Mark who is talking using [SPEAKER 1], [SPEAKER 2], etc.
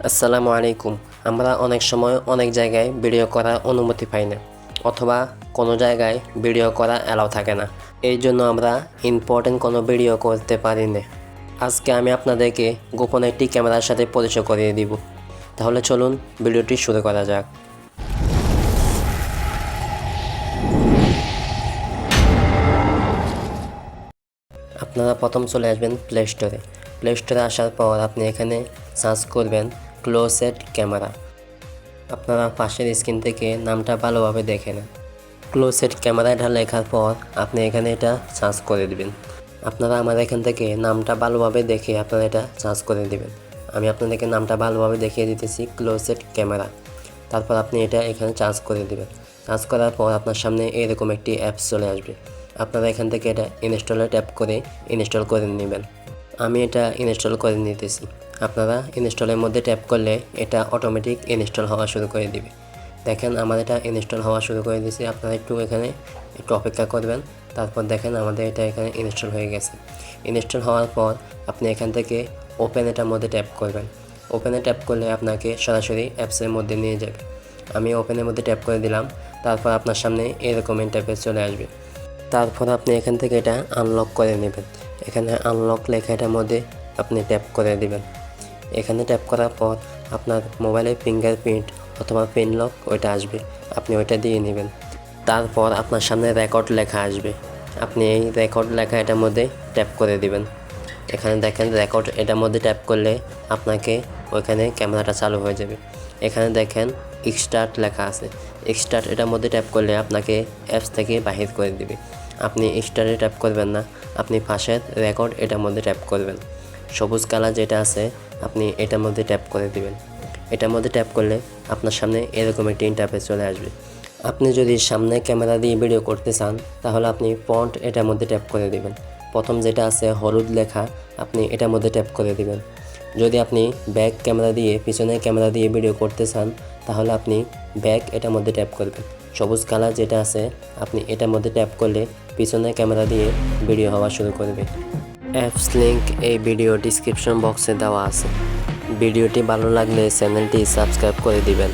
[SPEAKER 1] আসসালামু আলাইকুম। আমরা অনেক সময় অনেক জায়গায় ভিডিও করার অনুমতি পাই না, অথবা কোনো জায়গায় ভিডিও করা অ্যালাউ থাকে না। এই জন্য আমরা ইম্পর্টেন্ট কোনো ভিডিও করতে পারি না। আজকে আমি আপনাদেরকে গোপন একটি ক্যামেরার সাথে পরিচয় করিয়ে দিব। তাহলে চলুন ভিডিওটি শুরু করা যাক। আপনারা প্রথম চলে আসবেন প্লে স্টোরে। প্লে স্টোরে আসার পর আপনি এখানে সার্চ করবেন ক্লোজেড ক্যামেরা। আপনারা পাশের স্ক্রিন থেকে নামটা ভালোভাবে দেখে নেন। ক্লোজেড ক্যামেরা এটা লেখার পর আপনি এখানে এটা সার্চ করে দিবেন। আপনারা আমার এখান থেকে নামটা ভালোভাবে দেখে আপনারা এটা সার্চ করে দিবেন। আমি আপনাদেরকে নামটা ভালোভাবে দেখিয়ে দিতেছি, ক্লোজেড ক্যামেরা। তারপর আপনি এটা এখানে সার্চ করে দিবেন। সার্চ করার পর আপনার সামনে এরকম একটি অ্যাপস চলে আসবে। আপনারা এখান থেকে এটা ইনস্টলে ট্যাপ করে ইনস্টল করে নেবেন। আমি এটা ইনস্টল করে নিতেছি। আপনারা ইনস্টলের মধ্যে ট্যাপ করলে এটা অটোমেটিক ইনস্টল হওয়া শুরু করে দিবে। দেখেন আমার এটা ইনস্টল হওয়া শুরু করে দিয়েছি। আপনারা এখানে একটু অপেক্ষা করবেন। তারপর দেখেন আমাদের এটা এখানে ইনস্টল হয়ে গেছে। ইনস্টল হওয়ার পর আপনি এখান থেকে ওপেন এটার মধ্যে ট্যাপ করবেন। ওপেনে ট্যাপ করলে আপনাকে সরাসরি অ্যাপসের মধ্যে নিয়ে যাবে। আমি ওপেনের মধ্যে ট্যাপ করে দিলাম। তারপর আপনার সামনে এরকম ইন্টারফেস চলে আসবে। তারপর আপনি এখান থেকে এটা আনলক করে নেবেন। এখানে আনলক লেখা এটার মধ্যে আপনি ট্যাপ করে দিবেন। এখানে ট্যাপ করার পর আপনার মোবাইলের ফিঙ্গারপ্রিন্ট অথবা পিন লক ওইটা আসবে, আপনি ওইটা দিয়ে নেবেন। তারপর আপনার সামনে রেকর্ড লেখা আসবে। আপনি এই রেকর্ড লেখা এটার মধ্যে ট্যাপ করে দিবেন। এখানে দেখেন রেকর্ড এটার মধ্যে ট্যাপ করলে আপনাকে ওইখানে ক্যামেরাটা চালু হয়ে যাবে। এখানে দেখেন স্টার্ট লেখা আছে। স্টার্ট এটার মধ্যে ট্যাপ করলে আপনাকে অ্যাপস থেকে বাহির করে দিবে। আপনি স্টার্টে ট্যাপ করবেন না, আপনি পাশের রেকর্ড এটার মধ্যে ট্যাপ করবেন। সবুজ কালার যেটা আছে আপনি এটার মধ্যে ট্যাপ করে দিবেন। এটার মধ্যে ট্যাপ করলে আপনার সামনে এরকম একটি ইন্টারফেস চলে আসবে। আপনি যদি সামনে ক্যামেরা দিয়ে ভিডিও করতে চান তাহলে আপনি ফন্ট এটার মধ্যে ট্যাপ করে দিবেন। প্রথম যেটা আছে হলুদ লেখা আপনি এটার মধ্যে ট্যাপ করে দিবেন। যদি আপনি ব্যাক ক্যামেরা দিয়ে পিছনের ক্যামেরা দিয়ে ভিডিও করতে চান তাহলে আপনি ব্যাক এটার মধ্যে ট্যাপ করবেন। সবুজ কালার যেটা আছে আপনি এটার মধ্যে ট্যাপ করলে পিছনের ক্যামেরা দিয়ে ভিডিও হওয়া শুরু করবে। অ্যাপস লিঙ্ক এই ভিডিও ডিসক্রিপশন বক্সে দেওয়া আছে। ভিডিওটি ভালো লাগলে চ্যানেলটি সাবস্ক্রাইব করে দিবেন।